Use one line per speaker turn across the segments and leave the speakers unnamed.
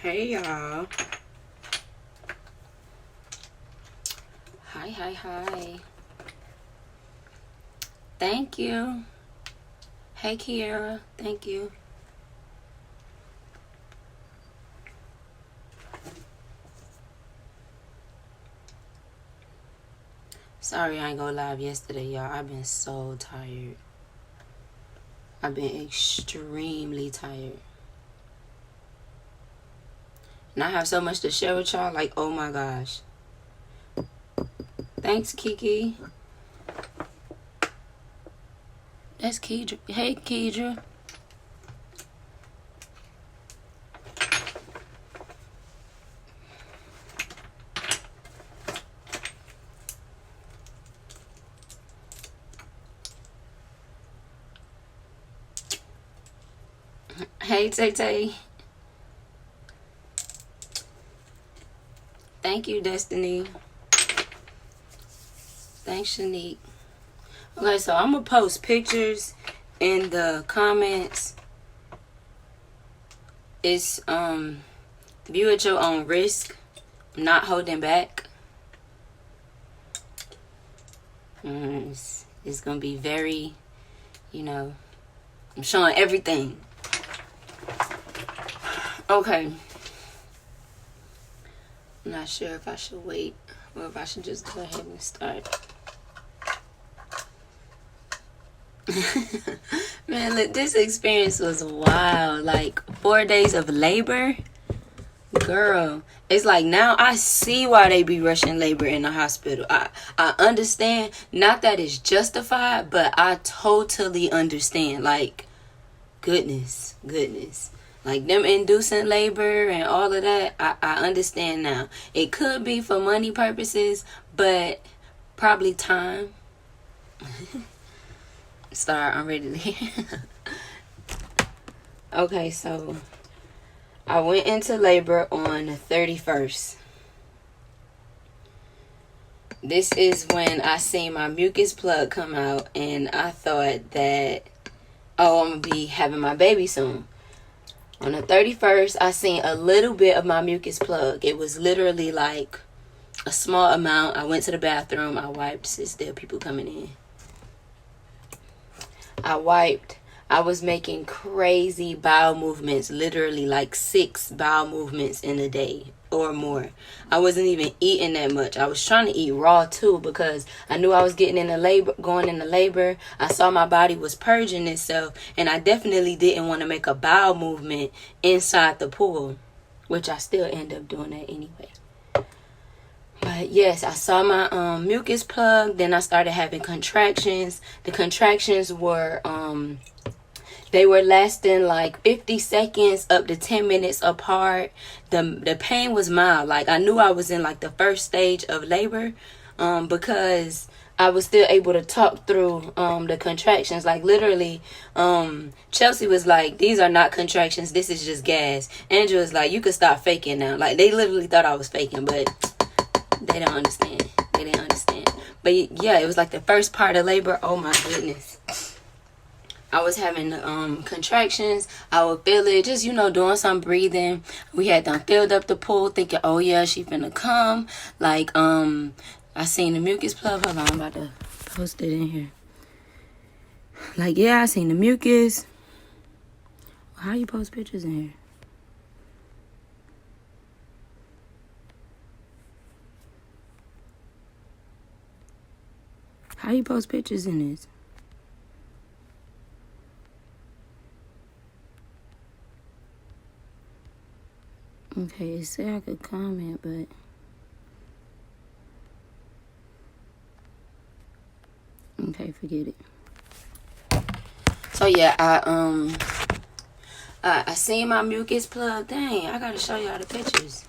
Hey y'all. Hi. Thank you. Hey Kiara, thank you. Sorry I ain't go live yesterday, y'all. I've been so tired. I've been extremely tired. And I have so much to share with y'all, like, oh my gosh. Thanks, Kiki. That's Kedra. Hey, Kedra. Hey, Tay. Thank you, Destiny. Thanks, Shanique. Okay, so I'm going to post pictures in the comments. It's view at your own risk. I'm not holding back. It's going to be very, I'm showing everything. Okay. I'm not sure if I should wait or if I should just go ahead and start. Man, look, this experience was wild. Like 4 days of labor. Girl, it's like now I see why they be rushing labor in the hospital. I understand. Not that it's justified, but I totally understand. Like, goodness. Like them inducing labor and all of that, I understand now. It could be for money purposes, but probably time. Start, I'm ready to Okay, so I went into labor on the 31st. This is when I seen my mucus plug come out, and I thought that, oh, I'm going to be having my baby soon. On the 31st, I seen a little bit of my mucus plug. It was literally like a small amount. I went to the bathroom. I wiped. There's still people coming in. I wiped. I was making crazy bowel movements, literally like 6 bowel movements in a day or more. I wasn't even eating that much. I was trying to eat raw too because I knew I was going into labor. I saw my body was purging itself, and I definitely didn't want to make a bowel movement inside the pool, which I still end up doing that anyway. But yes, I saw my mucus plug. Then I started having contractions. The contractions were they were lasting like 50 seconds up to 10 minutes apart. The pain was mild. Like I knew I was in like the first stage of labor because I was still able to talk through the contractions. Like literally, Chelsea was like, these are not contractions. This is just gas. Andrew was like, you could stop faking now. Like they literally thought I was faking, but they don't understand. They didn't understand. But yeah, it was like the first part of labor. Oh my goodness. I was having contractions. I would feel it, just, doing some breathing. We had done filled up the pool thinking, oh yeah, she finna come. Like, I seen the mucus plug. Hold on, I'm about to post it in here. Like, yeah, I seen the mucus. How you post pictures in here? How you post pictures in this? Okay, it said I could comment, but okay, forget it. So yeah, I seen my mucus plug. Dang, I gotta show y'all the pictures.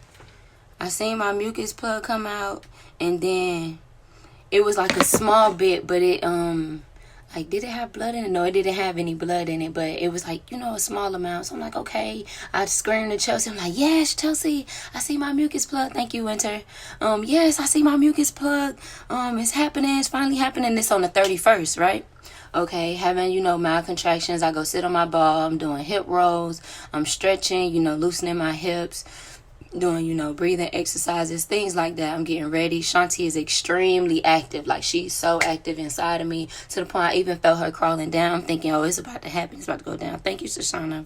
I seen my mucus plug come out, and then it was like a small bit, but it like, did it have blood in it? No, it didn't have any blood in it, but it was like, a small amount. So I'm like, okay. I screamed to Chelsea. I'm like, yes, Chelsea, I see my mucus plug. Thank you, Winter. Yes, I see my mucus plug. It's happening. It's finally happening. It's on the 31st, right? Okay, having, mild contractions. I go sit on my ball. I'm doing hip rolls. I'm stretching, loosening my hips, doing, breathing exercises, things like that. I'm getting ready. Shanti is extremely active. Like, she's so active inside of me to the point I even felt her crawling down. I'm thinking, oh, it's about to happen. It's about to go down. Thank you, Shoshana.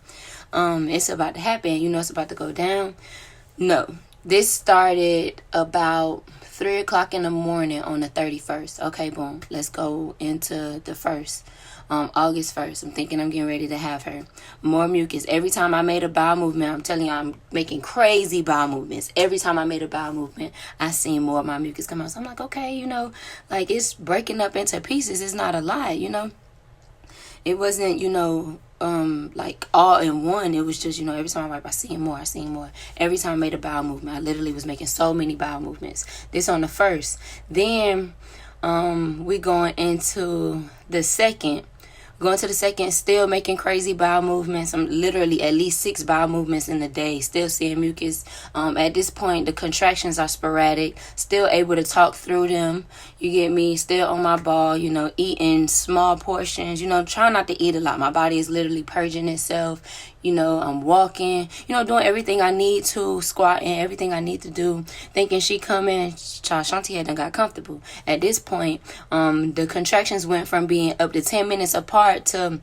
It's about to happen. It's about to go down. No, this started about 3 o'clock in the morning on the 31st. Okay, boom. Let's go into the 1st. August 1st. I'm thinking I'm getting ready to have her. More mucus. Every time I made a bowel movement, I'm telling you, I'm making crazy bowel movements. Every time I made a bowel movement, I seen more of my mucus come out. So I'm like, okay, like, it's breaking up into pieces. It's not a lie, It wasn't, like all in one. It was just, every time I wipe, I seen more. Every time I made a bowel movement, I literally was making so many bowel movements. This on the 1st. Then we going into the 2nd. Going to the 2nd, still making crazy bowel movements. I'm literally at least 6 bowel movements in a day. Still seeing mucus. At this point, the contractions are sporadic. Still able to talk through them. You get me? Still on my ball, eating small portions. Trying not to eat a lot. My body is literally purging itself. I'm walking. Doing everything I need to. Squatting, everything I need to do. Thinking she coming. Shanti had done got comfortable. At this point, the contractions went from being up to 10 minutes apart to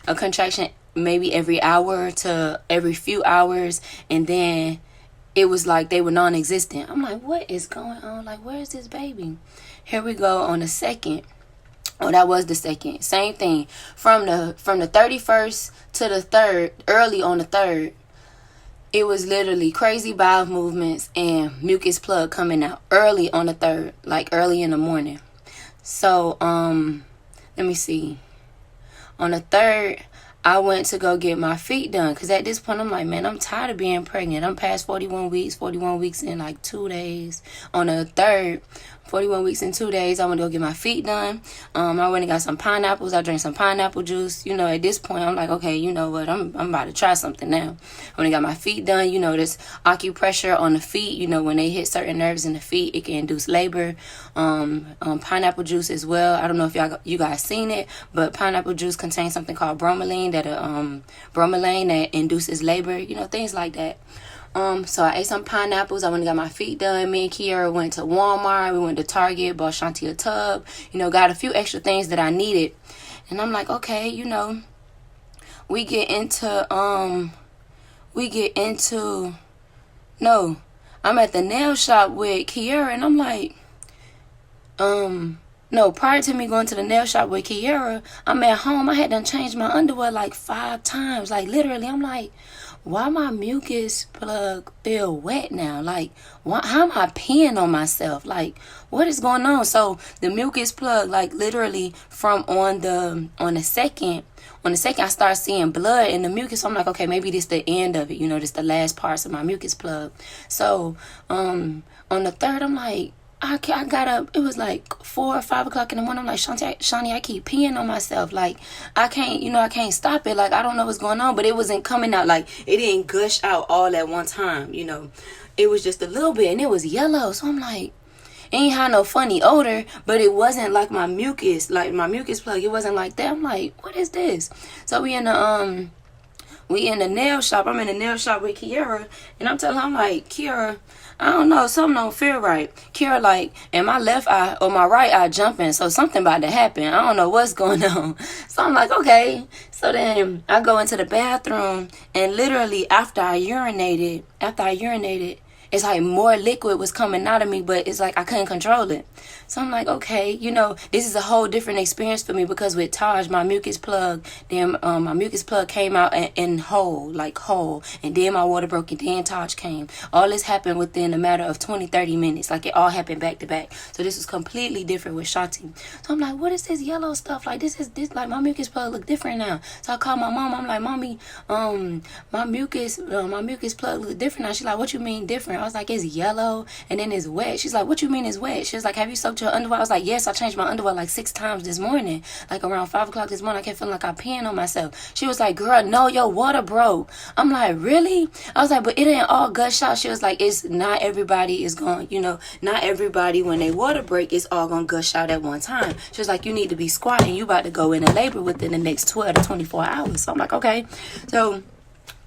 a contraction maybe every hour to every few hours, and then it was like they were non-existent. I'm like, what is going on? Like, where is this baby? Here we go on the 2nd. Oh, that was the 2nd. Same thing. From the 31st to the 3rd, early on the 3rd, it was literally crazy bowel movements and mucus plug coming out early on the 3rd, like early in the morning. So, let me see. On the 3rd, I went to go get my feet done. Because at this point, I'm like, man, I'm tired of being pregnant. I'm past 41 weeks in like 2 days. On the 3rd, 41 weeks in 2 days, I went to go get my feet done. I went and got some pineapples. I drank some pineapple juice. At this point, I'm like, okay, you know what? I'm about to try something now. When I got my feet done, this acupressure on the feet, when they hit certain nerves in the feet, it can induce labor. Pineapple juice as well. I don't know if you guys seen it, but pineapple juice contains something called bromelain that induces labor, things like that. So I ate some pineapples. I went and got my feet done. Me and Kiara went to Walmart. We went to Target, bought Shanti a tub, got a few extra things that I needed. And I'm like, okay, we get into, no, I'm at the nail shop with Kiara, and I'm like, no, prior to me going to the nail shop with Kiara, I'm at home. I had done changed my underwear like 5 times. Like, literally, I'm like, why my mucus plug feel wet now? Like, how am I peeing on myself? Like, what is going on? So the mucus plug, like, literally from on the 2nd, I start seeing blood in the mucus. So I'm like, okay, maybe this the end of it. this the last parts of my mucus plug. So on the 3rd, I'm like, I got up. It was like 4 or 5 o'clock in the morning. I'm like, Shani, I keep peeing on myself. Like, I can't, I can't stop it. Like, I don't know what's going on. But it wasn't coming out. Like, it didn't gush out all at one time, It was just a little bit, and it was yellow. So I'm like, it ain't had no funny odor, but it wasn't like my mucus plug. It wasn't like that. I'm like, what is this? So we in the nail shop. I'm in the nail shop with Kiara, and I'm telling her, I'm like, Kiara, I don't know, something don't feel right. Kiara, like, and my left eye or my right eye jumping, so something about to happen. I don't know what's going on. So I'm like, okay. So then I go into the bathroom, and literally after I urinated, it's like more liquid was coming out of me, but it's like I couldn't control it. So I'm like, okay, this is a whole different experience for me, because with Taj, my mucus plug, then my mucus plug came out in whole, and then my water broke, and then Taj came. All this happened within a matter of 20-30 minutes. Like, it all happened back to back. So this was completely different with Shanti. So I'm like, what is this yellow stuff? Like, this like, my mucus plug look different now. So I called my mom. I'm like, Mommy, my mucus plug look different now. She's like, what you mean different? I was like, it's yellow and then it's wet. She's like, what you mean it's wet? She was like, have you soaked your underwear? I was like, yes, I changed my underwear like 6 times this morning. Like around 5 o'clock this morning, I kept feeling like I peeing on myself. She was like, girl, no, your water broke. I'm like, really? I was like, but it ain't all gush out. She was like, it's not everybody is going, not everybody when they water break, it's all going to gush out at one time. She was like, you need to be squatting. You about to go into labor within the next 12 to 24 hours. So I'm like, okay. So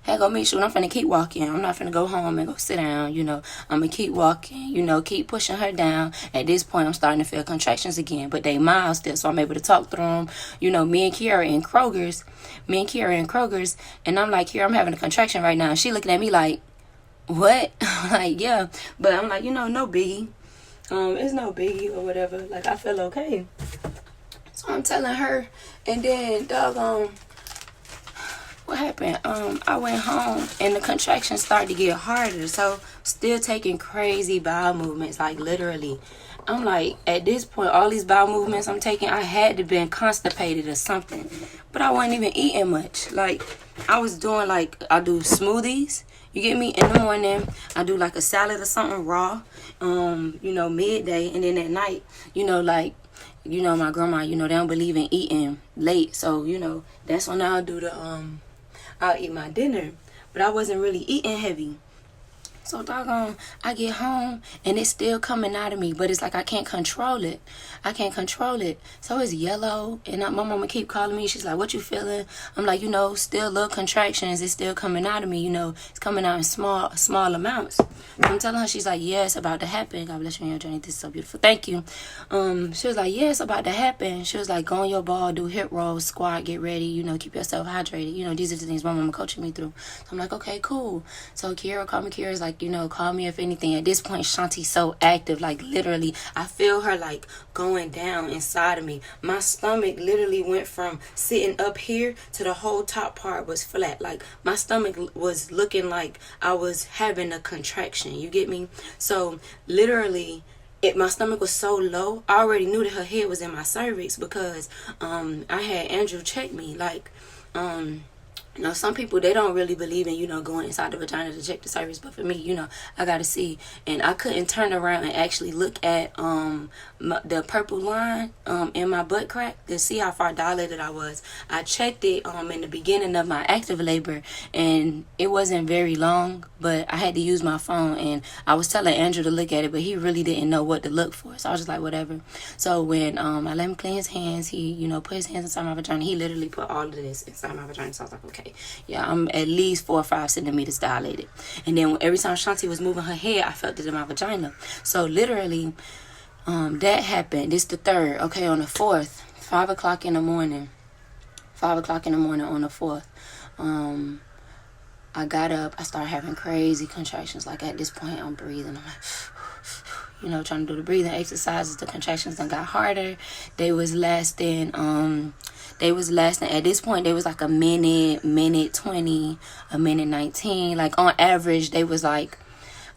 hey, go me, shoot, I'm finna keep walking. I'm not finna go home and go sit down, I'm gonna keep walking, keep pushing her down. At this point, I'm starting to feel contractions again, but they mild still, so I'm able to talk through them. Me and Kiara in Kroger's, and I'm like, here, I'm having a contraction right now. And she looking at me like, what? I'm like, yeah. But I'm like, no biggie. It's no biggie or whatever. Like, I feel okay. So I'm telling her, and then, doggone, what happened? I went home and the contractions started to get harder. So still taking crazy bowel movements, like literally. I'm like, at this point, all these bowel movements I'm taking, I had to been constipated or something. But I wasn't even eating much. Like, I was doing I do smoothies. You get me? In the morning, I do like a salad or something raw, midday. And then at night, my grandma, they don't believe in eating late. So, that's when I'll do I'll eat my dinner. But I wasn't really eating heavy. So doggone, I get home and it's still coming out of me, but it's like I can't control it. So it's yellow, and my mama keep calling me. She's like, what you feeling? I'm like, still little contractions. It's still coming out of me, it's coming out in small amounts. So I'm telling her, she's like, yeah, it's about to happen. God bless you in your journey. This is so beautiful. Thank you. She was like, yeah, it's about to happen. She was like, go on your ball, do hip rolls, squat, get ready, keep yourself hydrated. These are the things my mama coaching me through. So I'm like, okay, cool. So Kiara called me. Kiara's like, call me if anything. At this point, Shanti's so active, like literally, I feel her like going down inside of me. My stomach literally went from sitting up here to the whole top part was flat. Like my stomach was looking like I was having a contraction. You get me? So literally, my stomach was so low. I already knew that her head was in my cervix because I had Andrew check me. Like some people, they don't really believe in, going inside the vagina to check the cervix. But for me, I got to see. And I couldn't turn around and actually look at the purple line in my butt crack to see how far dilated I was. I checked it in the beginning of my active labor, and it wasn't very long, but I had to use my phone. And I was telling Andrew to look at it, but he really didn't know what to look for. So I was just like, whatever. So when I let him clean his hands, he, put his hands inside my vagina. He literally put all of this inside my vagina. So I was like, okay. Yeah, I'm at least 4 or 5 centimeters dilated. And then every time Shanti was moving her head, I felt it in my vagina. So literally, that happened. This the 3rd. Okay, on the 4th, 5 o'clock in the morning. 5 o'clock in the morning on the 4th. I got up. I started having crazy contractions. Like at this point, I'm breathing. I'm like, trying to do the breathing exercises. The contractions then got harder. They was lasting, at this point, they was like a minute 20, a minute 19. Like on average, they was like,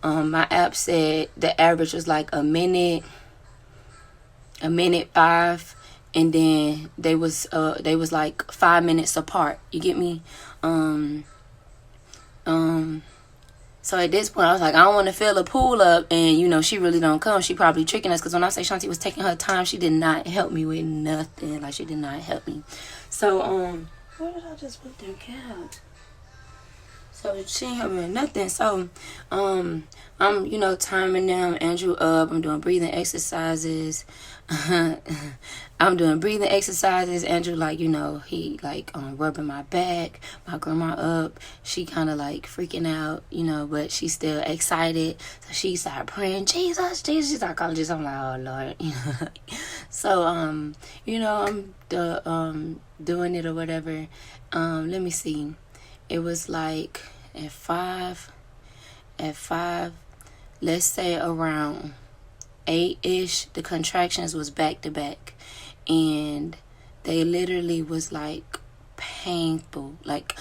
my app said the average was like a minute 5, and then they was like 5 minutes apart. You get me? So at this point, I was like, I don't want to fill a pool up. And, she really don't come. She probably tricking us. Because when I say Shanti was taking her time, she did not help me with nothing. Like, she did not help me. So, where did I just put them cats? So, she ain't helping me with nothing. So, I'm, timing them. Andrew up. I'm doing breathing exercises. Andrew, like, he, like, rubbing my back. My grandma up. She kind of, like, freaking out, but she's still excited. So she started praying, Jesus. She started calling Jesus. I'm like, oh, Lord. So, I'm doing it or whatever. Let me see. It was, like, at 5, let's say around 8-ish, the contractions was back to back, and they literally was like painful, like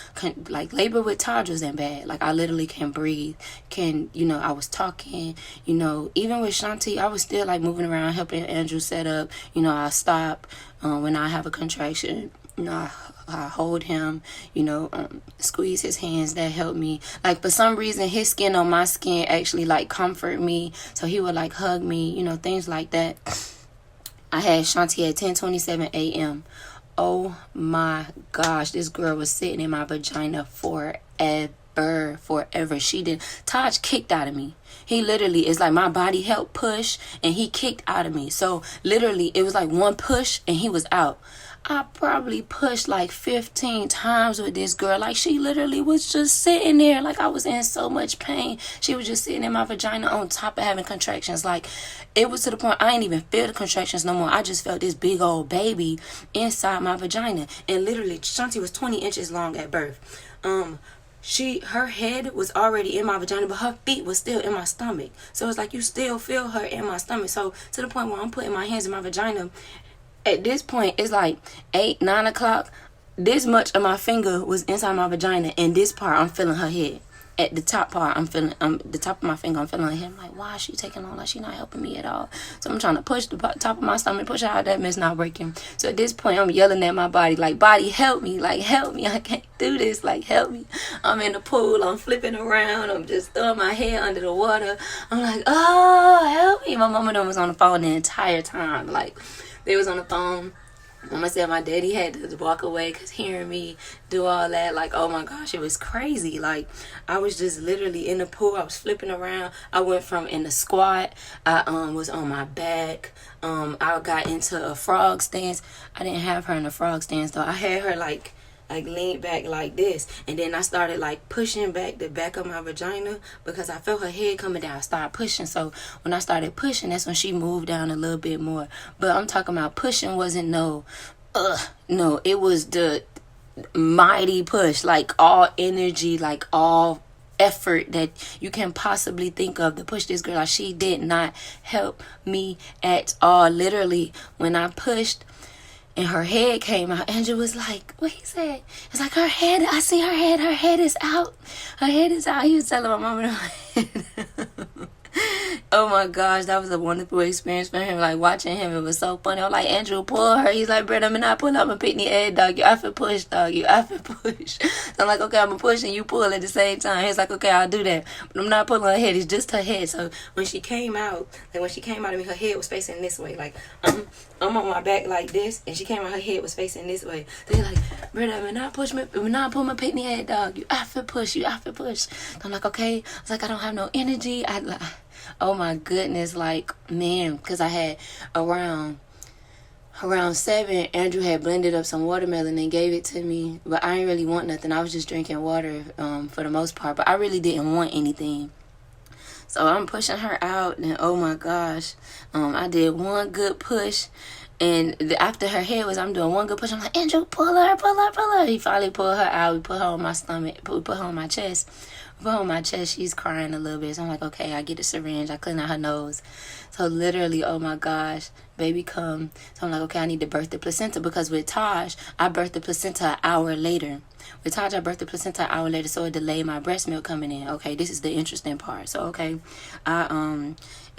labor with Taj wasn't bad. Like I literally can't breathe. I was talking, even with Shanti, I was still like moving around, helping Andrew set up. I stop when I have a contraction. I hold him, squeeze his hands. That helped me. Like, for some reason, his skin on my skin actually, like, comfort me. So he would, like, hug me, things like that. I had Shanti at 10:27 a.m. Oh my gosh, this girl was sitting in my vagina forever. Taj kicked out of me. He literally is like, my body helped push and he kicked out of me. So literally it was like one push and he was out. I probably pushed like 15 times with this girl. Like, she literally was just sitting there. Like, I was in so much pain. She was just sitting in my vagina on top of having contractions. Like, it was to the point I ain't even feel the contractions no more. I just felt this big old baby inside my vagina. And literally, Shanti was 20 inches long at birth. Her head was already in my vagina, but her feet was still in my stomach. So it's like you still feel her in my stomach. So to the point where I'm putting my hands in my vagina, at this point, it's like 8, 9 o'clock. This much of my finger was inside my vagina, and this part, I'm feeling her head. At the top part, I'm feeling, the top of my finger, I'm feeling her head. I'm like, why is she taking long? Like, she not helping me at all. So I'm trying to push the top of my stomach, push out that mess, not working. So at this point, I'm yelling at my body, like, body, help me. Like, help me. I can't do this. Like, help me. I'm in the pool. I'm flipping around. I'm just throwing my head under the water. I'm like, oh, help me. My mama was on the phone the entire time. Like, they was on the phone. Mama said my daddy had to walk away because hearing me do all that, like, oh my gosh, it was crazy. Like, I was just literally in the pool. I was flipping around. I went from in the squat. I was on my back. I got into a frog stance. I didn't have her in a frog stance though. I had her like leaned back like this, and then I started like pushing back the back of my vagina because I felt her head coming down. I started pushing. So when I started pushing, that's when she moved down a little bit more. But I'm talking about pushing wasn't no, it was the mighty push, like all energy, like all effort that you can possibly think of to push this girl. Like, she did not help me at all. Literally, when I pushed and her head came out, Andrew was like, what he said? It's like, her head, I see her head is out. Her head is out. He was telling my mama her oh my gosh, that was a wonderful experience for him. Like, watching him, it was so funny. I was like, Andrew, pull her. He's like, Brett, I'm not pull up my pitney head, dog. You have to push, dog. You have to push. So I'm like, okay, I'm gonna push and you pull at the same time. He's like, okay, I'll do that. But I'm not pulling her head. It's just her head. So when she came out of me, her head was facing this way. Like, I'm on my back like this, and she came out, her head was facing this way. So he's like, Brett, I'm not pull my pitney head, dog. You have to push. You have to push. So I'm like, okay. I was like, I don't have no energy. Oh my goodness, like, man, because I had around 7, Andrew had blended up some watermelon and gave it to me, but I didn't really want nothing. I was just drinking water for the most part, but I really didn't want anything. So I'm pushing her out, and oh my gosh, I did one good push, and after her head was, I'm doing one good push. I'm like, Andrew, pull her. He finally pulled her out. We put her on my stomach, we put her on my chest. On my chest, she's crying a little bit. So I'm like, okay, I get a syringe. I clean out her nose. So literally, oh my gosh, baby come. So I'm like, okay, I need to birth the placenta, because with Taj, I birthed the placenta an hour later. With Taj, I birthed the placenta an hour later, so it delayed my breast milk coming in. Okay, this is the interesting part. So okay,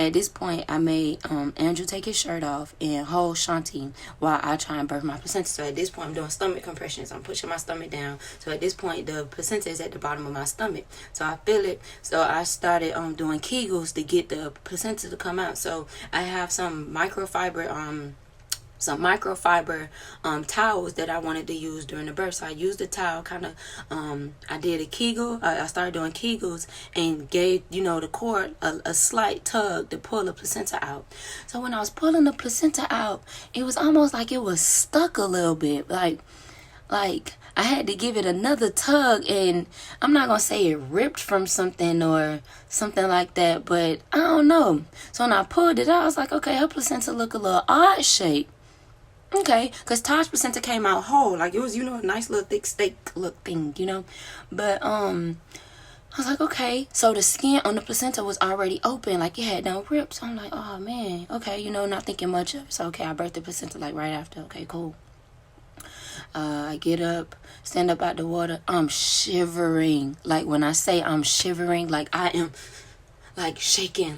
at this point, I made Andrew take his shirt off and hold Shanti while I try and birth my placenta. So at this point, I'm doing stomach compressions. I'm pushing my stomach down. So at this point, the placenta is at the bottom of my stomach. So I feel it. So I started doing Kegels to get the placenta to come out. So I have some microfiber towels that I wanted to use during the birth. So I used the towel, kind of I did a Kegel. I started doing Kegels and gave the cord a slight tug to pull the placenta out. So when I was pulling the placenta out, it was almost like it was stuck a little bit, like I had to give it another tug, and I'm not gonna say it ripped from something or something like that, but I don't know. So when I pulled it out, I was like, okay, her placenta look a little odd shape. Okay, because Taj's placenta came out whole. Like, it was, a nice little thick steak look thing, But, I was like, okay. So the skin on the placenta was already open. Like, it had no rips. So I'm like, oh, man. Okay, not thinking much of it. So, okay, I birthed the placenta, like, right after. Okay, cool. I get up, stand up out the water. I'm shivering. Like, when I say I'm shivering, like, I am... like shaking.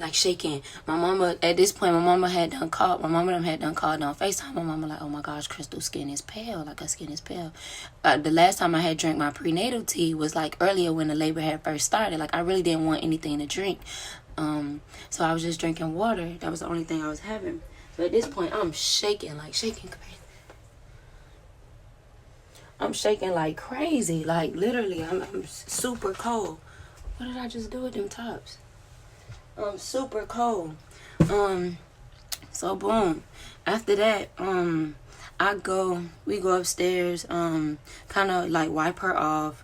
My mama, at this point, my mama had done called on FaceTime. My mama like, oh my gosh, Crystal's skin is pale. Like, her skin is pale. The last time I had drank my prenatal tea was like earlier when the labor had first started. Like, I really didn't want anything to drink. So I was just drinking water. That was the only thing I was having. So at this point, I'm shaking crazy. I'm shaking like crazy. Like, literally, I'm super cold. What did I just do with them tops? I'm super cold. So boom. After that, we go upstairs, kind of like wipe her off,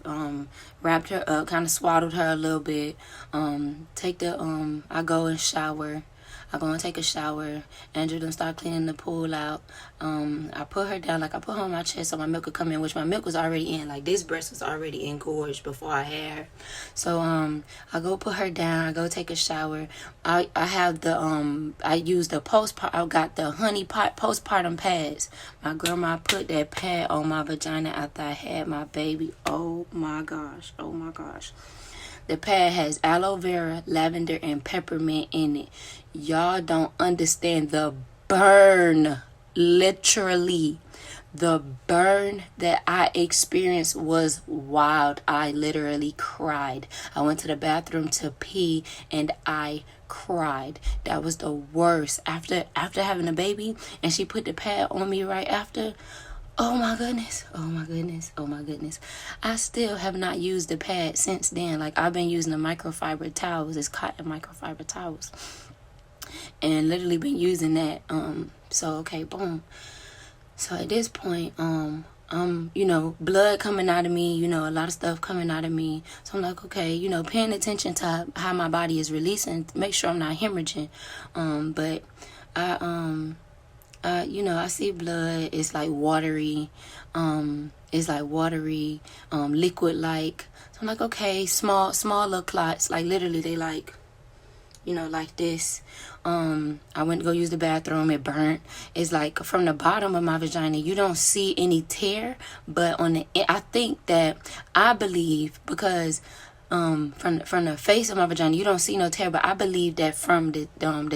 wrapped her up, kind of swaddled her a little bit, I go and shower. I go and take a shower. Andrew done start cleaning the pool out. I put her down, like I put her on my chest so my milk could come in, which my milk was already in. Like, this breast was already engorged before I had her. So I go put her down. I go take a shower. I have I use the I got the honey pot postpartum pads. My grandma put that pad on my vagina after I had my baby. Oh my gosh. The pad has aloe vera, lavender, and peppermint in it. Y'all don't understand the burn. Literally, the burn that I experienced was wild. I literally cried. I went to the bathroom to pee and I cried. That was the worst. After having a baby and she put the pad on me right after. Oh my goodness. I still have not used the pad since then. Like, I've been using the microfiber towels. It's cotton microfiber towels. And literally been using that. So, okay, boom. So at this point, blood coming out of me, a lot of stuff coming out of me. So I'm like, okay, paying attention to how my body is releasing, make sure I'm not hemorrhaging. But I see blood. It's like watery. Liquid-like. So I'm like, okay, small little clots. Like, literally, they like this. I went to go use the bathroom. It burnt. It's like from the bottom of my vagina, you don't see any tear, but I believe because from the face of my vagina, you don't see no tear, but I believe that from the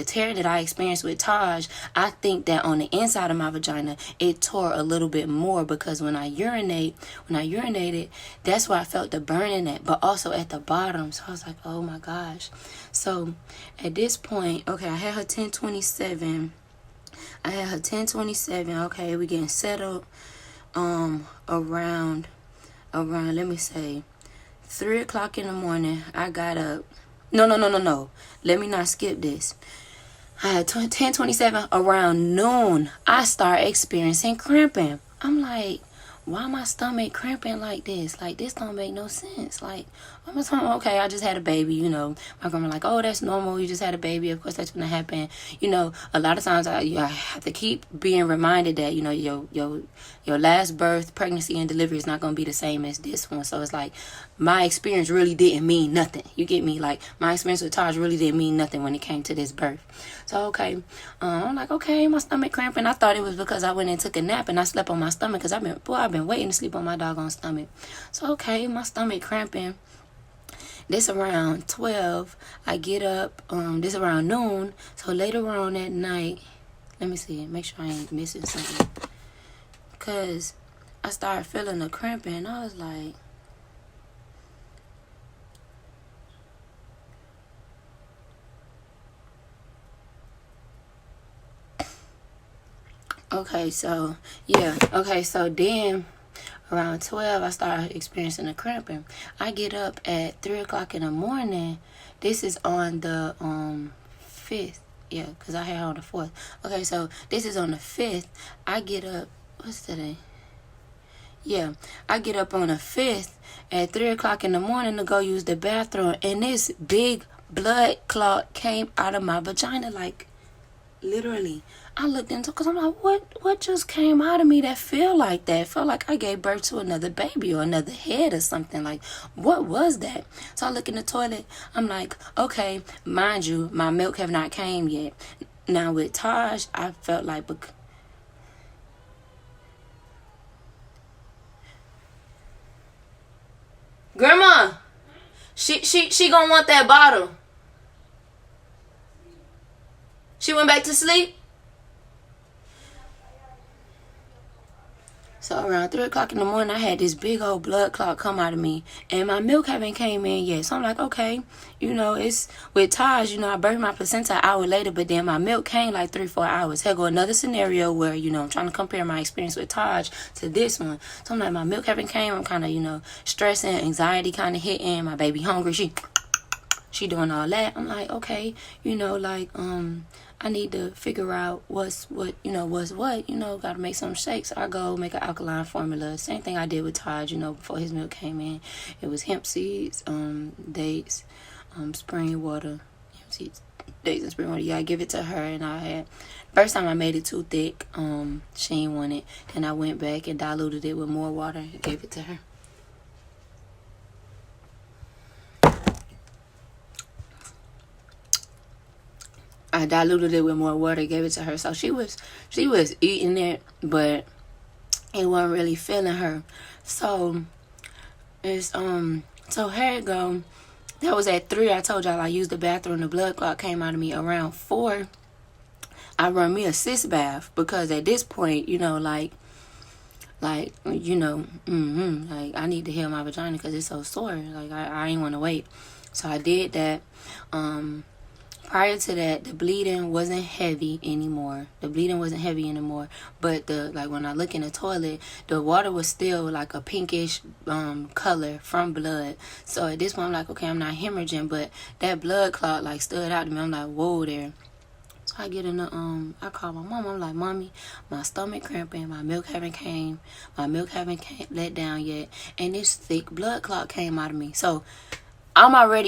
tear that I experienced with Taj, I think that on the inside of my vagina, it tore a little bit more because when I urinated, that's where I felt the burning at, but also at the bottom. So I was like, oh my gosh. So at this point, okay, I had her 1027. Okay, we getting settled around let me say 3 o'clock in the morning. I got up. No. Let me not skip this. I had 10:27 around noon. I start experiencing cramping. I'm like, why my stomach cramping like this? Like, this don't make no sense. Like, I'm talking, okay, I just had a baby, My grandma like, oh, that's normal. You just had a baby. Of course, that's going to happen. A lot of times I have to keep being reminded that, your last birth, pregnancy, and delivery is not going to be the same as this one. So it's like, my experience really didn't mean nothing. You get me? Like, my experience with Taj really didn't mean nothing when it came to this birth. So, okay. I'm like, okay, my stomach cramping. I thought it was because I went and took a nap and I slept on my stomach because I've been waiting to sleep on my doggone stomach. So, okay, my stomach cramping. This around 12. I get up. This around noon. So, later on at night, let me see. Make sure I ain't missing something. Because I started feeling the cramping. And I was like, okay, so then around 12, I started experiencing the cramping. I get up at 3 o'clock in the morning. This is on the 5th. Yeah, because I had her on the 4th. Okay, so this is on the 5th. I get up, what's today? Yeah, I get up on the 5th at 3 o'clock in the morning to go use the bathroom. And this big blood clot came out of my vagina, like, literally. I looked into, because I'm like, what just came out of me that feel like that? Felt like I gave birth to another baby or another head or something. Like, what was that? So I look in the toilet. I'm like, okay, mind you, my milk have not came yet. Now with Taj, I felt like, Grandma, she gonna want that bottle. She went back to sleep. So around 3 o'clock in the morning, I had this big old blood clot come out of me. And my milk haven't came in yet. So I'm like, okay, it's with Taj, I birthed my placenta an hour later, but then my milk came like 3-4 hours. Here go another scenario where, I'm trying to compare my experience with Taj to this one. So I'm like, my milk haven't came. I'm kind of, stressing, anxiety kind of hitting. My baby hungry. She doing all that. I'm like, okay, I need to figure out what's what, gotta make some shakes. I go make an alkaline formula. Same thing I did with Taj, before his milk came in. It was hemp seeds, dates, spring water, hemp seeds, dates and spring water. Yeah, I give it to her, and first time I made it too thick. She didn't want it. Then I went back and diluted it with more water and gave it to her. I diluted it with more water, gave it to her. So she was eating it, but it wasn't really feeling her. So it's so here it go. That was at 3. I told y'all I used the bathroom. The blood clot came out of me around 4. I run me a cis bath because at this point, like I need to heal my vagina because it's so sore. Like I ain't want to wait. So I did that. Prior to that, the bleeding wasn't heavy anymore. But when I look in the toilet, the water was still like a pinkish color from blood. So at this point, I'm like, okay, I'm not hemorrhaging, but that blood clot like stood out to me. I'm like, whoa there. So I get in the I call my mom. I'm like, Mommy, my stomach cramping, my milk haven't let down yet, and this thick blood clot came out of me. So I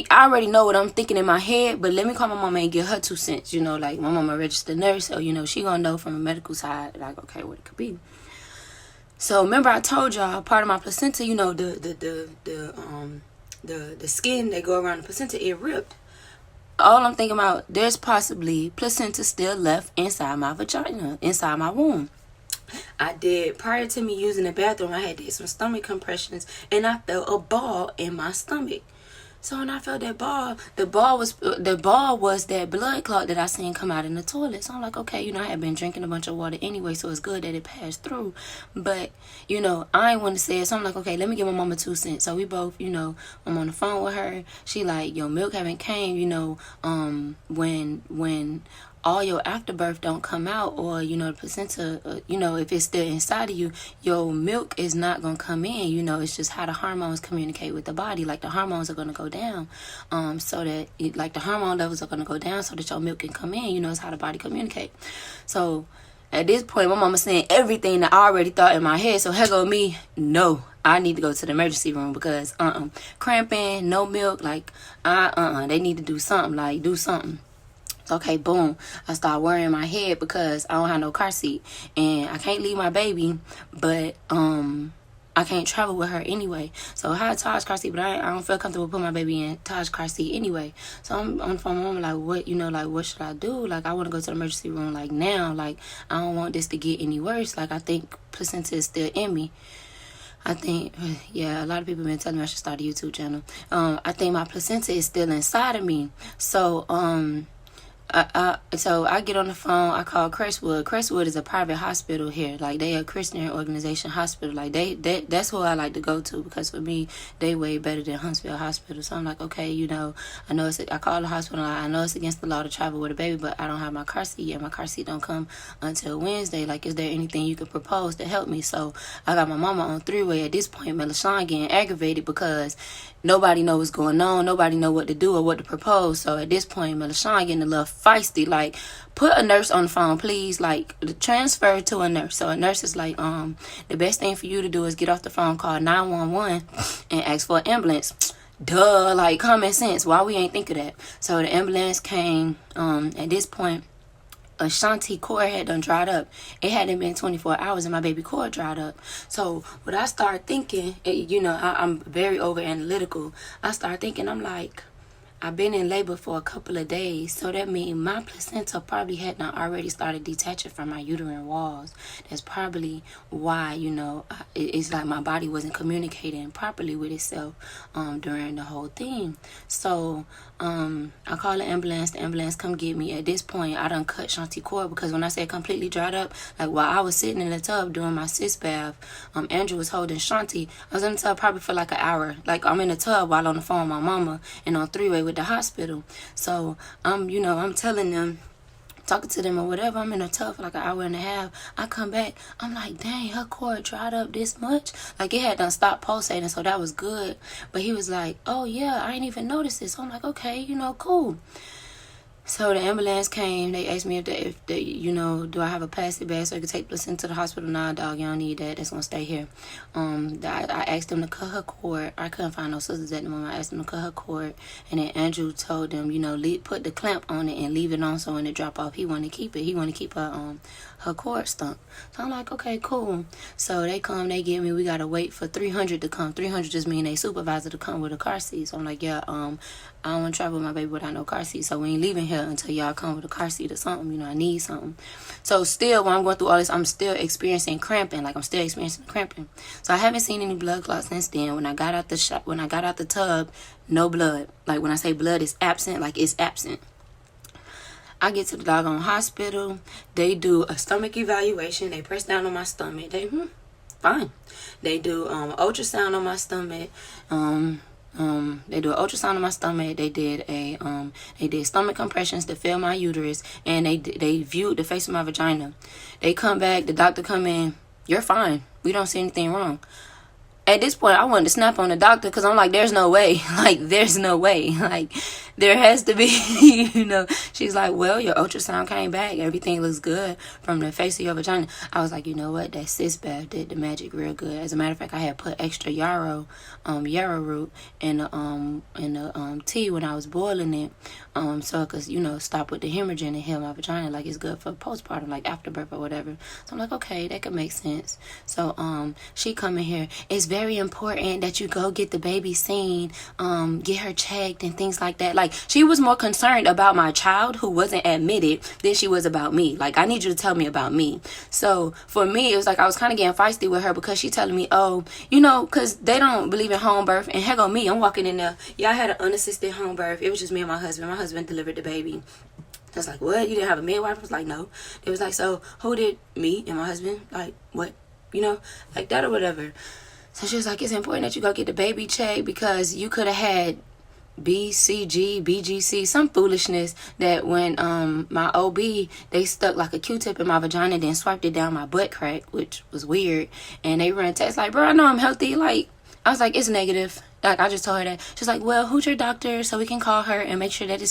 already know what I'm thinking in my head, but let me call my mama and get her 2 cents. Like my mama a registered nurse, so she gonna know from a medical side, like, okay, what it could be. So remember I told y'all part of my placenta, the skin that go around the placenta, it ripped. All I'm thinking about, there's possibly placenta still left inside my vagina, inside my womb. I did, prior to me using the bathroom, I had did some stomach compressions, and I felt a ball in my stomach. So when I felt that ball, the ball was that blood clot that I seen come out in the toilet. So I'm like, okay, I had been drinking a bunch of water anyway, so it's good that it passed through. But, I ain't want to say it. So I'm like, okay, let me give my mama 2 cents. So we both, I'm on the phone with her. She like, your milk haven't came, when all your afterbirth don't come out, or the placenta, if it's still inside of you, your milk is not gonna come in. It's just how the hormones communicate with the body. Like the hormones are gonna go down, so that the hormone levels are gonna go down so that your milk can come in. It's how the body communicate. So at this point, my mama saying everything that I already thought in my head. So here go me. No, I need to go to the emergency room because cramping, no milk. Like they need to do something. Okay, boom. I start worrying my head because I don't have no car seat and I can't leave my baby, but I can't travel with her anyway. So I had Taj's car seat, but I don't feel comfortable putting my baby in Taj's car seat anyway. So I'm on the phone with my mom, like, what should I do? Like, I want to go to the emergency room like now. Like, I don't want this to get any worse. Like, I think placenta is still in me. I think, a lot of people have been telling me I should start a YouTube channel. I think my placenta is still inside of me. So, so I get on the phone, I call Crestwood. Crestwood is a private hospital here. Like, they a Christian organization hospital. Like, that's who I like to go to because for me, they way better than Huntsville Hospital. So I'm like, okay, I know I call the hospital. I know it's against the law to travel with a baby, but I don't have my car seat yet. My car seat don't come until Wednesday. Like, is there anything you could propose to help me? So I got my mama on 3-way. At this point, Melashawn getting aggravated because nobody know what's going on. Nobody know what to do or what to propose. So at this point, Melashawn getting a little feisty. Like, put a nurse on the phone, please. Like, transfer to a nurse. So a nurse is like, the best thing for you to do is get off the phone, call 911, and ask for an ambulance. Duh, like, common sense. Why we ain't think of that? So the ambulance came. At this point, Ashanti cord had done dried up. It hadn't been 24 hours and my baby cord dried up. So what I started thinking, I'm very over analytical. I started thinking, I'm like, I've been in labor for a couple of days, so that means my placenta probably had not already started detaching from my uterine walls. That's probably why, it's like my body wasn't communicating properly with itself during the whole thing. So I call the ambulance come get me. At this point, I done cut Shanti cord, because when I said completely dried up, like while I was sitting in the tub doing my sis bath, Andrew was holding Shanti. I was in the tub probably for like an hour. Like I'm in the tub while on the phone with my mama and on three-way with the hospital. So I'm telling them, talking to them or whatever, I'm in a tub for like an hour and a half. I come back, I'm like, dang, her cord dried up this much. Like it had done stopped pulsating, so that was good. But he was like, oh yeah, I ain't even noticed this. So I'm like, okay, cool. So the ambulance came. They asked me if they do I have a plastic bag so I could take placenta to the hospital? Nah, dog, you don't need that. That's gonna stay here. I asked them to cut her cord. I couldn't find no scissors at the moment. I asked them to cut her cord, and then Andrew told them, put the clamp on it and leave it on, so when it drop off, he wanted to keep it. He wanted to keep her cord stuck. So I'm like, okay, cool. So they come, they get me. We gotta wait for 300 to come. 300 just mean they supervisor to come with a car seat. So I'm like, yeah, I don't want to travel with my baby without no car seat, so we ain't leaving here until y'all come with a car seat or something. I need something. So still, when I'm going through all this, I'm still experiencing cramping. Like, I'm still experiencing cramping. So I haven't seen any blood clots since then. When I got out the tub, no blood. Like, when I say blood is absent, like it's absent. I get to the doggone hospital. They do a stomach evaluation. They press down on my stomach. Fine. They do ultrasound on my stomach. They do an ultrasound on my stomach. They did stomach compressions to fill my uterus, and they viewed the face of my vagina. They come back, the doctor come in, you're fine. We don't see anything wrong. At this point, I wanted to snap on the doctor, because I'm like, there's no way. Like, there's no way. Like, there has to be, She's like, well, your ultrasound came back. Everything looks good from the face of your vagina. I was like, you know what? That sis bath did the magic real good. As a matter of fact, I had put extra yarrow root in the tea when I was boiling it. So I could, stop with the hemorrhaging and heal my vagina. Like, it's good for postpartum, like afterbirth or whatever. So I'm like, okay, that could make sense. So she come in here. It's very important that you go get the baby seen, get her checked and things like that. Like, she was more concerned about my child who wasn't admitted than she was about me. Like, I need you to tell me about me. So for me, it was like I was kind of getting feisty with her, because she telling me, oh, because they don't believe in home birth. And heck on me, I'm walking in there. Yeah, I had an unassisted home birth. It was just me and my husband. My husband delivered the baby. I was like, what? You didn't have a midwife? I was like, no. It was like, so who did? Me and my husband? Like, what? Like that or whatever. So she was like, it's important that you go get the baby checked, because you could have had BCG, BGC, some foolishness that when my OB, they stuck like a Q-tip in my vagina, then swiped it down my butt crack, which was weird. And they run tests like, bro, I know I'm healthy. Like, I was like, it's negative. Like, I just told her that. She's like, well, who's your doctor, so we can call her and make sure that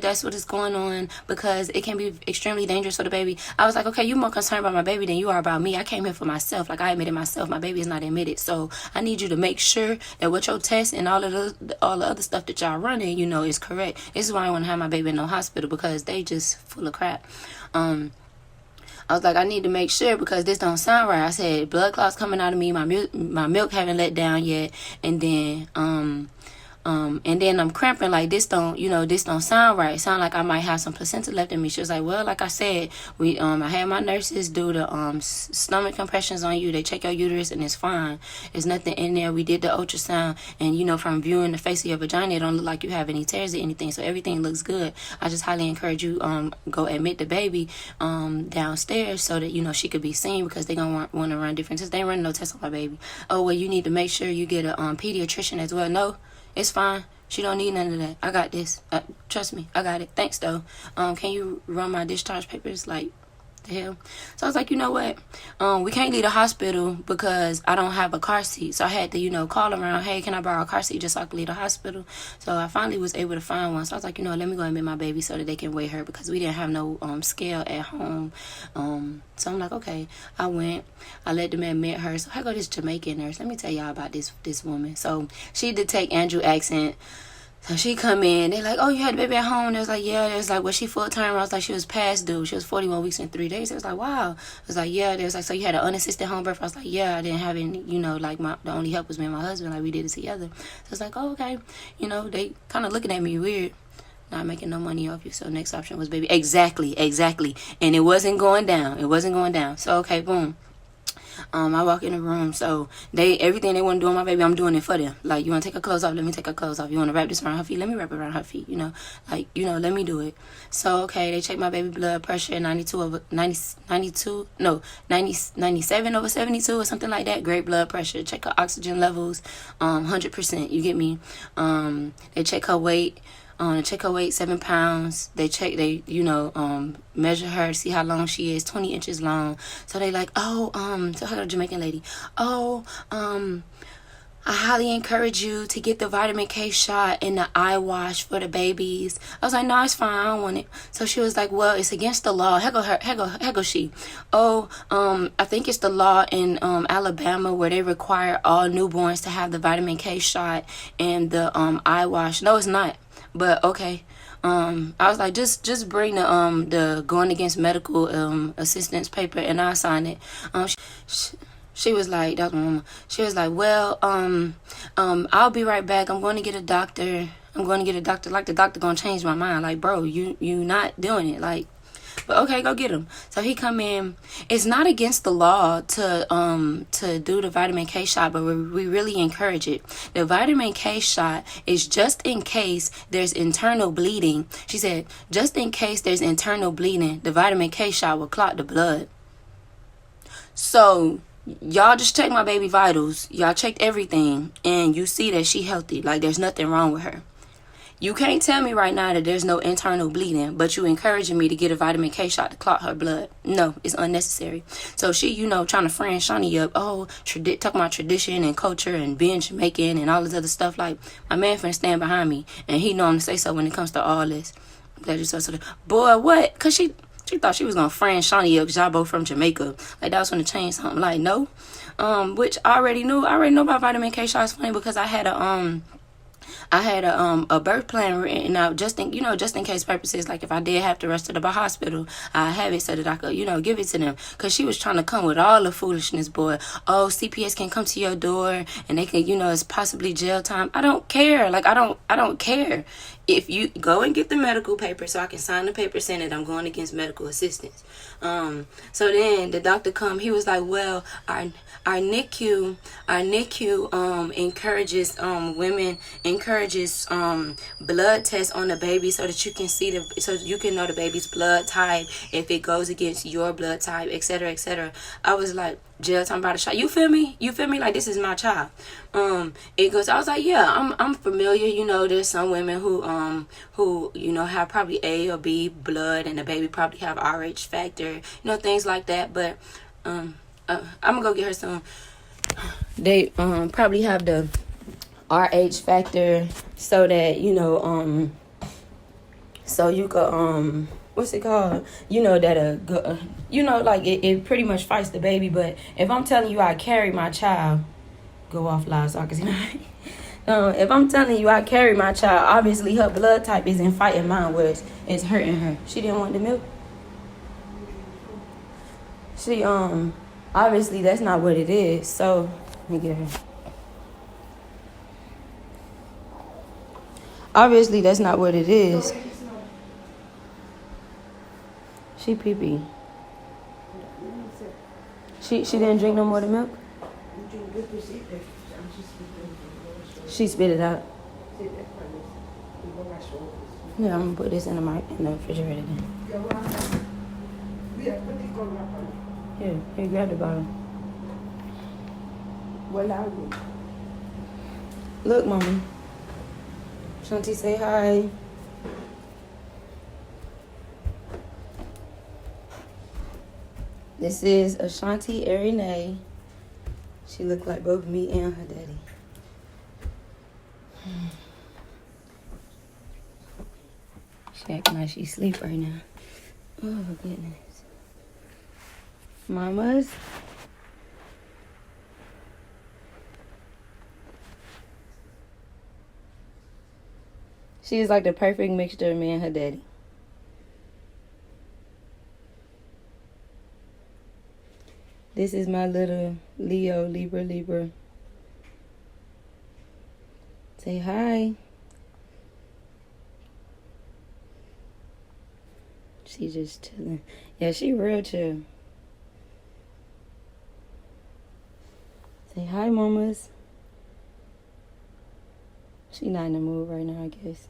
that's what is going on, because it can be extremely dangerous for the baby. I was like, okay, you're more concerned about my baby than you are about me. I came here for myself. Like, I admitted myself. My baby is not admitted. So I need you to make sure that what your tests and all the other stuff that y'all running, is correct. This is why I want to have my baby in no hospital, because they just full of crap. I was like, I need to make sure, because this don't sound right. I said, blood clots coming out of me. My milk haven't let down yet. And then I'm cramping. Like, this don't sound right. It sound like I might have some placenta left in me. She was like, well, like I said, I had my nurses do the stomach compressions on you. They check your uterus and it's fine. There's nothing in there. We did the ultrasound, and from viewing the face of your vagina, it don't look like you have any tears or anything. So everything looks good. I just highly encourage you go admit the baby downstairs, so that she could be seen, because they gonna want to run different tests. They ain't running no tests on my baby. Oh, well, you need to make sure you get a pediatrician as well. No, it's fine. She don't need none of that. I got this. Trust me, I got it. Thanks, though. Can you run my discharge papers? Like, the hell? So I was like, you know what? We can't leave the hospital because I don't have a car seat. So I had to, call around. Hey, can I borrow a car seat just so I can leave the hospital? So I finally was able to find one. So I was like, let me go admit my baby so that they can weigh her, because we didn't have no scale at home. So I'm like, okay. I went. I let them admit her. So I go this Jamaican nurse. Let me tell y'all about this woman. So she did take Andrew accent. So she come in. They like, oh, you had the baby at home? They was like, yeah. They was like, was she full term? I was like, she was past due. She was 41 weeks and 3 days. It was like, wow. I was like, yeah. They was like, so you had an unassisted home birth? I was like, yeah. I didn't have any, like the only help was me and my husband. Like we did it together. So it's like, oh, okay. They kind of looking at me weird. Not making no money off you. So next option was baby. Exactly. And it wasn't going down. So okay, boom. I walk in the room, so everything they want to do on my baby, I'm doing it for them. Like, you want to take her clothes off? Let me take her clothes off. You want to wrap this around her feet? Let me wrap it around her feet. Let me do it. So, okay, they check my baby blood pressure, 97 over 72 or something like that. Great blood pressure. Check her oxygen levels, 100%. You get me? They check her weight. Check her weight, 7 pounds. They measure her, see how long she is, 20 inches long. So they like, tell her Jamaican lady, I highly encourage you to get the vitamin K shot and the eye wash for the babies. I was like, no, it's fine, I don't want it. So she was like, well, it's against the law. Here go she. I think it's the law in Alabama where they require all newborns to have the vitamin K shot and the eye wash. No, it's not. But okay. I was like, just bring the going against medical assistance paper and I'll sign it. She was like, that was my mama. She was like, well, I'll be right back. I'm going to get a doctor. Like the doctor gonna change my mind. Like, bro, you not doing it. Like, but okay, go get him. So he come in. It's not against the law to do the vitamin K shot, but we really encourage it. The vitamin K shot is just in case there's internal bleeding. She said, just in case there's internal bleeding, the vitamin K shot will clot the blood. So y'all just checked my baby vitals. Y'all checked everything, and you see that she healthy. Like, there's nothing wrong with her. You can't tell me right now that there's no internal bleeding, but you encouraging me to get a vitamin K shot to clot her blood. No, it's unnecessary. So she, trying to friend Shawnee up. Oh, talking about tradition and culture and being Jamaican and all this other stuff. Like, my man finna stand behind me, and he know I'm to say so when it comes to all this. Boy, what? Because she thought she was going to friend Shawnee up because y'all both from Jamaica. Like, that was going to change something. Like, no. Which I already knew. I already know about vitamin K shots. Funny because I had a birth plan written out just in case purposes. Like, if I did have to rush to the hospital, I have it so that I could, give it to them. Because she was trying to come with all the foolishness, boy. Oh, CPS can come to your door and they can, it's possibly jail time. I don't care. Like, I don't care. If you go and get the medical paper so I can sign the paper saying that I'm going against medical assistance. So then the doctor come, he was like, well, our NICU encourages blood tests on the baby so that you can so you can know the baby's blood type, if it goes against your blood type, etc., etc. I was like, jail time about a shot. You feel me? Like, this is my child. It goes, I was like, yeah, I'm familiar. There's some women who have probably A or B blood, and the baby probably have RH factor, things like that. But I'm gonna go get her some. They probably have the RH factor so that so you could what's it called? That like it pretty much fights the baby. But if I'm telling you I carry my child, go off loud so I can see. If I'm telling you I carry my child, obviously her blood type isn't fighting mine, where it's hurting her. She didn't want the milk. She obviously that's not what it is. So let me get her. Obviously that's not what it is. She pee-pee. She didn't drink no more of the milk? She spit it out. Yeah, I'm gonna put this in the refrigerator then. Here, grab the bottle. Look, Mommy. Shanti, say hi. This is Ashanti Erinay. She looked like both me and her daddy. She acting like she asleep right now. Oh, goodness. Mamas? She is like the perfect mixture of me and her daddy. This is my little Leo, Libra. Say hi. She just chilling. Yeah, she real chill. Say hi, mamas. She not in the mood right now, I guess.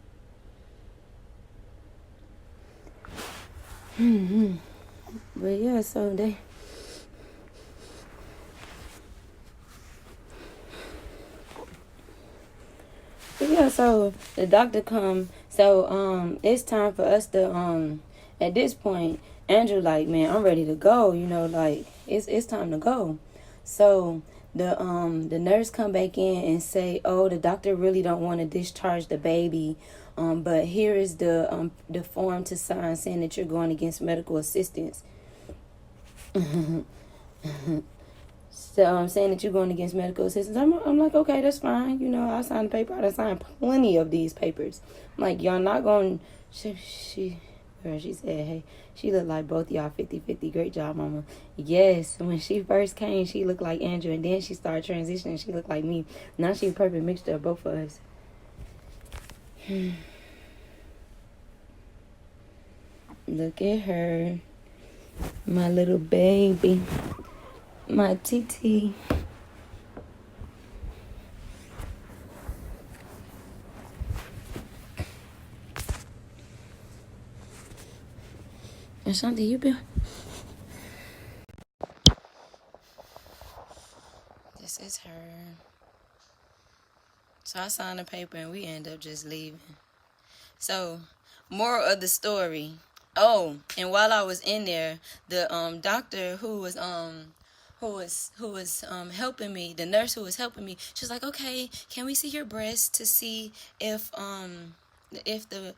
But yeah, so they... But yeah, so the doctor come. So it's time for us to at this point, Andrew like, man, I'm ready to go. You know, like it's time to go. So the nurse come back in and say, oh, the doctor really don't want to discharge the baby. But here is the form to sign saying that you're going against medical assistance. So I'm saying that you're going against medical assistance. I'm like, okay, that's fine. You know, I signed the paper. I done signed plenty of these papers. I'm like, y'all not going... She said, hey, she looked like both y'all 50-50. Great job, mama. Yes, when she first came, she looked like Andrew. And then she started transitioning. She looked like me. Now she's a perfect mixture of both of us. Look at her. My little baby. My TT. Ashanti, you been... This is her. So I signed the paper and we end up just leaving. So, moral of the story. Oh, and while I was in there, the doctor who was helping me, the nurse who was helping me, she was like, okay, can we see your breast to see if the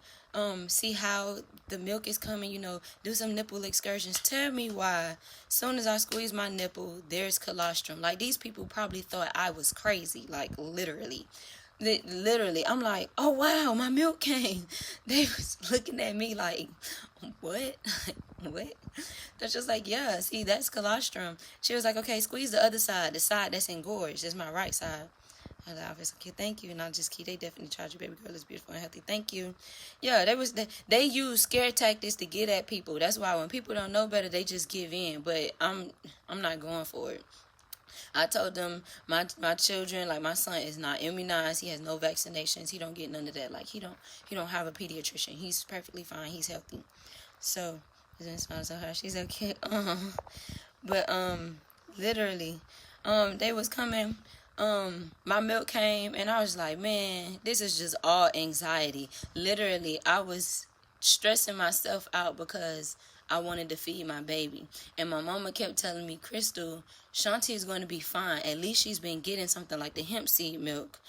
see how the milk is coming, you know, do some nipple excursions. Tell me why soon as I squeeze my nipple, there's colostrum. Like, these people probably thought I was crazy, like literally. I'm like, oh wow, my milk came. They was looking at me like, what? What? They're just like, yeah, see, that's colostrum. She was like, okay, squeeze the other side, the side that's engorged. That's my right side. I was like, okay, thank you. And I'll just keep, they definitely charge you, baby girl is beautiful and healthy. Thank you. Yeah, they use scare tactics to get at people. That's why when people don't know better, they just give in. But I'm not going for it. I told them my children, like my son is not immunized. He has no vaccinations. He don't get none of that. Like he don't have a pediatrician. He's perfectly fine. He's healthy. So she's okay. But literally, they was coming. My milk came and I was like, man, this is just all anxiety. Literally, I was stressing myself out because I wanted to feed my baby. And my mama kept telling me, Crystal, Shanti is going to be fine. At least she's been getting something like the hemp seed milk.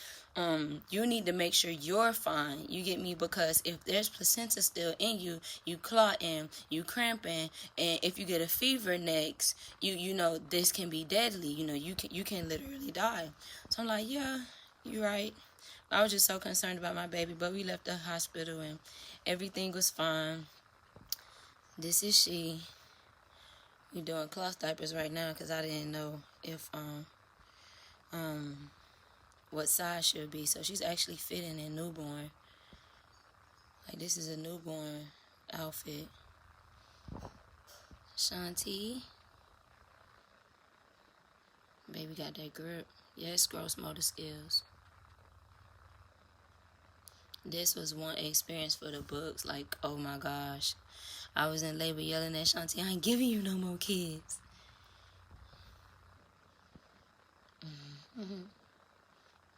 You need to make sure you're fine. You get me? Because if there's placenta still in you, you clotting, you cramping, and if you get a fever next, you know this can be deadly. You know you can literally die. So I'm like, yeah, you're right. I was just so concerned about my baby, but we left the hospital and everything was fine. This is she. We doing cloth diapers right now because I didn't know if what size she'll be. So she's actually fitting in newborn. Like, this is a newborn outfit. Shanti. Baby got that grip. Yes, gross motor skills. This was one experience for the books. Like, oh my gosh. I was in labor yelling at Shanti, I ain't giving you no more kids.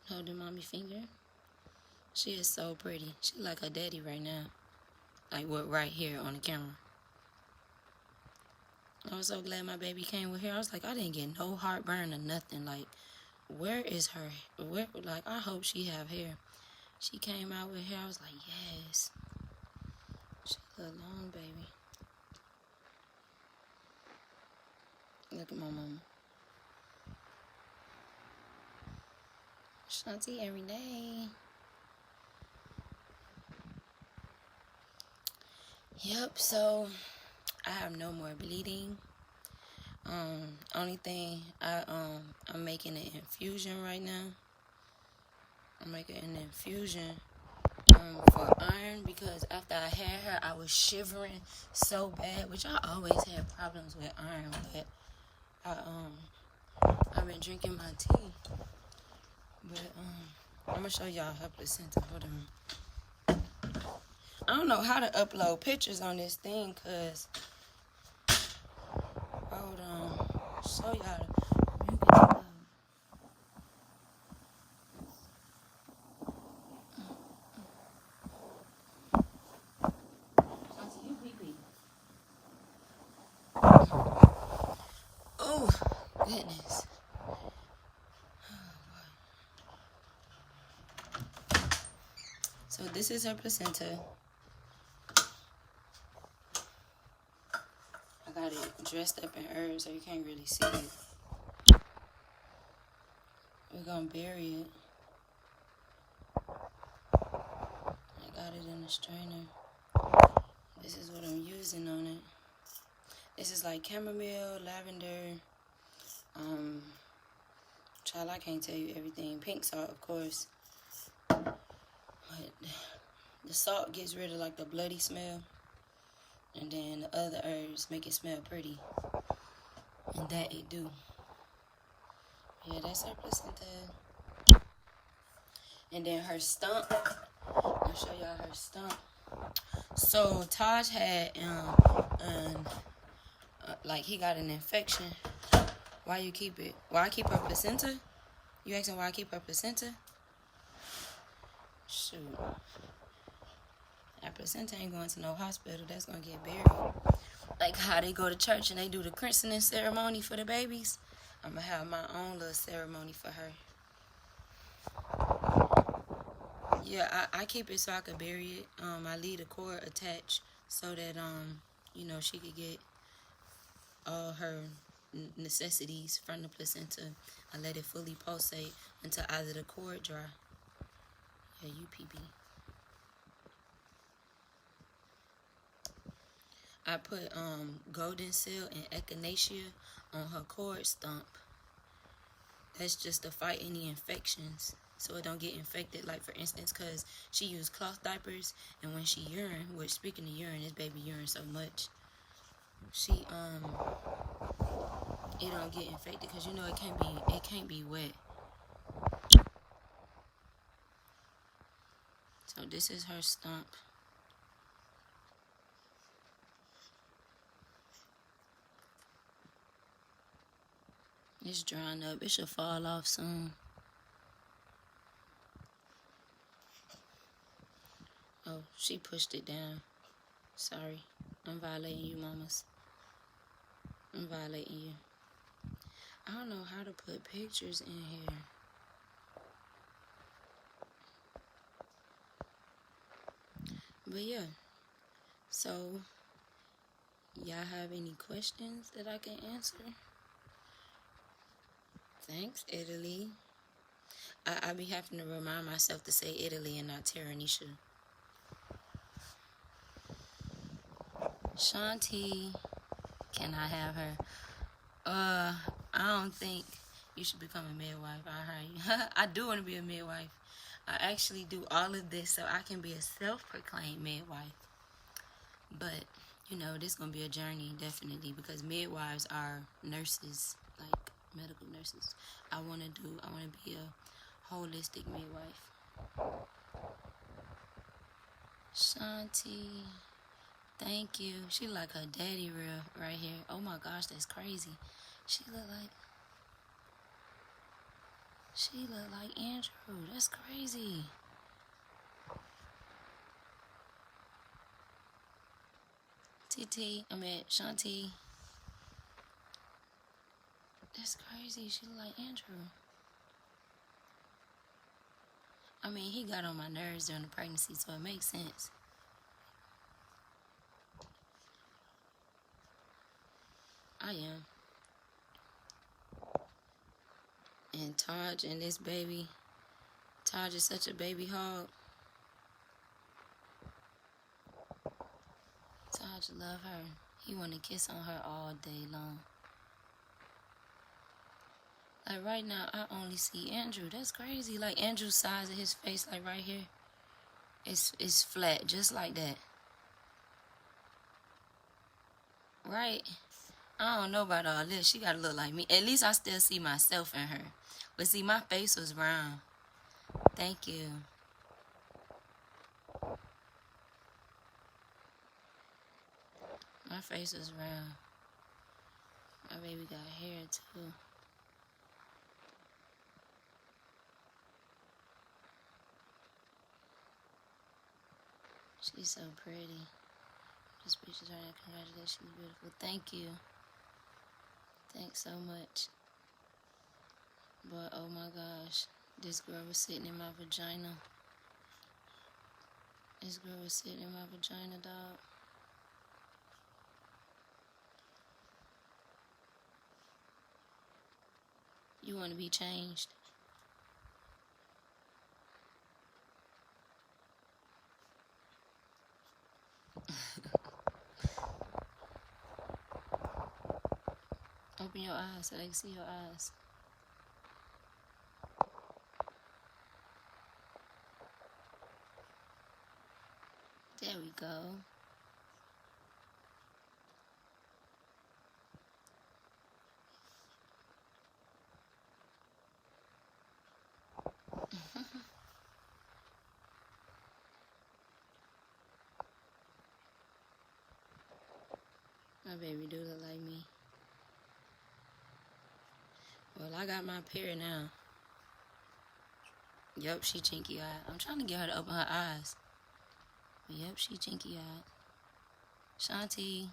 Holding mommy finger. She is so pretty. She like her daddy right now. Like, what, right here on the camera. I was so glad my baby came with hair. I was like, I didn't get no heartburn or nothing. Like, where is her? Where? Like, I hope she have hair. She came out with hair. I was like, yes. She a long baby. Look at my mama. Shanti every day. Yep, so I have no more bleeding. Only thing I'm making an infusion right now. I'm making an infusion for iron because after I had her, I was shivering so bad, which I always had problems with iron, but I've been drinking my tea. But I'm gonna show y'all her placenta. Hold on. I don't know how to upload pictures on this thing, cause hold on, show y'all. You can tell. Oh, goodness. So this is her placenta. I got it dressed up in herbs so you can't really see it. We're gonna bury it. I got it in a strainer. This is what I'm using on it. This is like chamomile, lavender, child, I can't tell you everything. Pink salt, of course. But the salt gets rid of like the bloody smell. And then the other herbs make it smell pretty. And that it do. Yeah, that's her placenta. And then her stump. I'll show y'all her stump. So Taj had like he got an infection. Why you keep it? Why I keep her placenta? You asking why I keep her placenta? Shoot. That placenta ain't going to no hospital. That's gonna get buried. Like how they go to church and they do the christening ceremony for the babies. I'm gonna have my own little ceremony for her. Yeah, I keep it so I can bury it. I leave the cord attached so that you know, she could get all her necessities from the placenta. I let it fully pulsate until either the cord dry. Yeah, UPB. I put golden seal and echinacea on her cord stump. That's just to fight any infections so it don't get infected. Like for instance, because she used cloth diapers, and when she urine, which speaking of urine, this baby urine so much, she it don't get infected because you know it can't be wet. So this is her stump. It's drying up. It should fall off soon. Oh, she pushed it down. Sorry. I'm violating you, mamas. I'm violating you. I don't know how to put pictures in here. But yeah. So, y'all have any questions that I can answer? Thanks, Italy. I be having to remind myself to say Italy and not Taranisha. Shanti, can I have her? I don't think you should become a midwife. I do want to be a midwife. I actually do all of this so I can be a self-proclaimed midwife. But, you know, this is going to be a journey, definitely, because midwives are nurses, like medical nurses. I want to be a holistic midwife. Shanti, thank you. She like her daddy real right here. Oh my gosh, that's crazy. She look like Andrew. That's crazy. Shanti. That's crazy. She look like Andrew. I mean, he got on my nerves during the pregnancy, so it makes sense. I am. And Taj and this baby. Taj is such a baby hog. just love her. He want to kiss on her all day long. Like right now, I only see Andrew. That's crazy. Like Andrew's size of his face, like right here, it's flat, just like that. Right? I don't know about all this. She gotta look like me. At least I still see myself in her. But see, my face was round. Thank you. My face is round. My baby got hair too. She's so pretty. This picture's right. Congratulations, beautiful. Thank you. Thanks so much. But oh my gosh, this girl was sitting in my vagina. This girl was sitting in my vagina, dog. You want to be changed? Open your eyes so they can see your eyes. There we go. My baby do look like me. Well, I got my period now. Yup, she chinky eyed. I'm trying to get her to open her eyes. But yup, she chinky eyed. Shanti.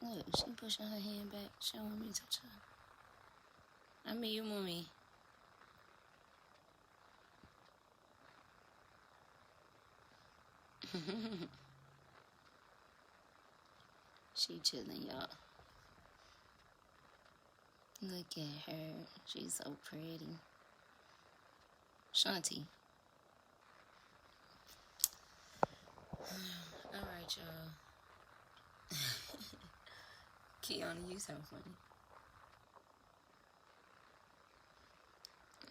Look, she pushing her hand back. She don't want me to touch her. I mean, you want me. She chilling, y'all. Look at her. She's so pretty. Shanti. Alright, y'all. Kiana, you so funny.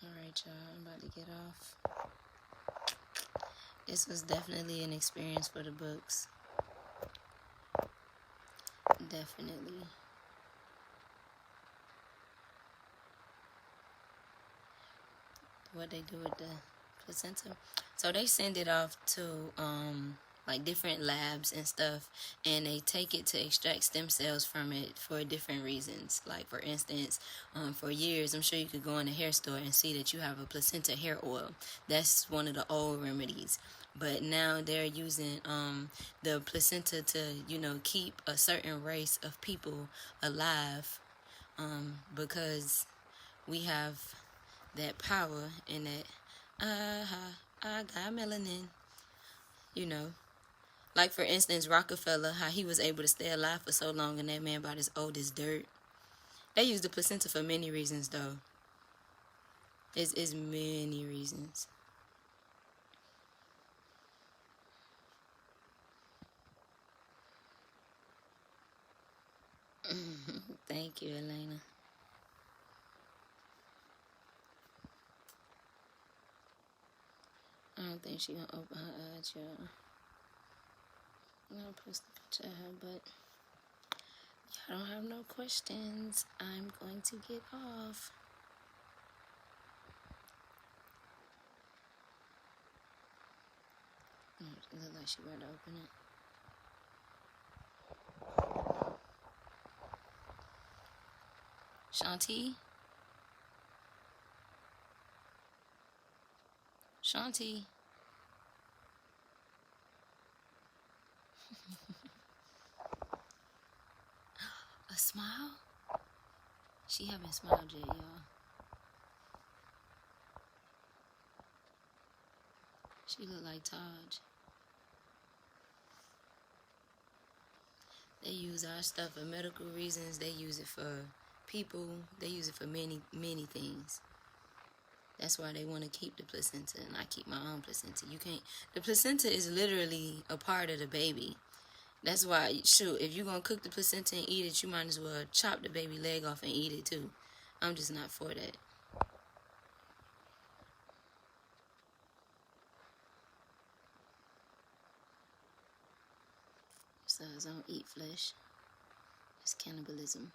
Alright, y'all. I'm about to get off. This was definitely an experience for the books. Definitely. What they do with the placenta. So they send it off to like different labs and stuff, and they take it to extract stem cells from it for different reasons. Like for instance, for years, I'm sure you could go in a hair store and see that you have a placenta hair oil. That's one of the old remedies. But now they're using the placenta to, keep a certain race of people alive, because we have that power and that, I got melanin, Like, for instance, Rockefeller, how he was able to stay alive for so long and that man about as old as dirt. They use the placenta for many reasons, though. It's many reasons. Thank you, Elena. I don't think she gonna open her eyes, y'all. I'm gonna post a picture of her, but y'all don't have no questions. I'm going to get off. It looks like she about to open it. Shanti? Shanti? A smile? She haven't smiled yet, y'all. She look like Taj. They use our stuff for medical reasons. They use it for people. They use it for many, many things. That's why they want to keep the placenta, and I keep my own placenta. You can't. The placenta is literally a part of the baby. That's why, shoot, if you're going to cook the placenta and eat it, you might as well chop the baby leg off and eat it too. I'm just not for that. So I don't eat flesh. It's cannibalism.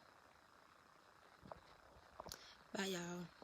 Bye, y'all.